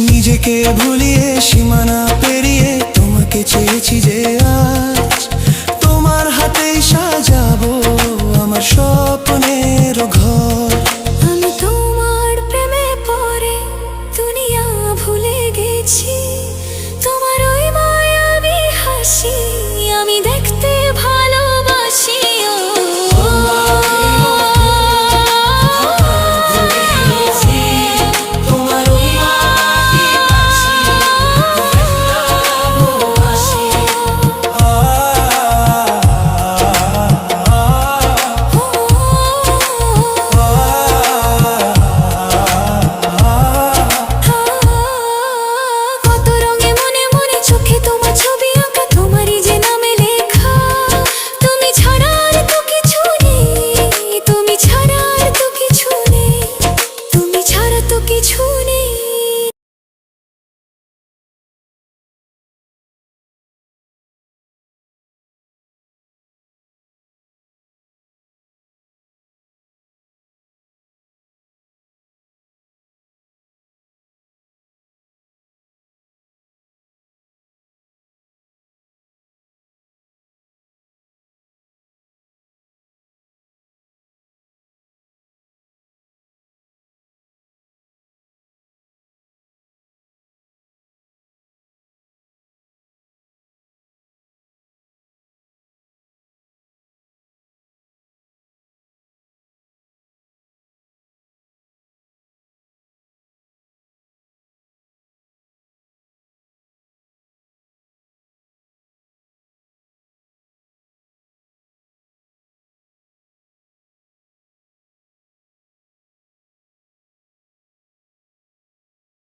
নিজেকে ভুলিয়ে সীমানা পেরিয়ে তোমাকে চেয়েছি যে আজ তোমার হাতেই সাজাবো আমার স্বপ্নের ঘর। আমি তোমার প্রেমে পড়ে দুনিয়া ভুলে গেছি।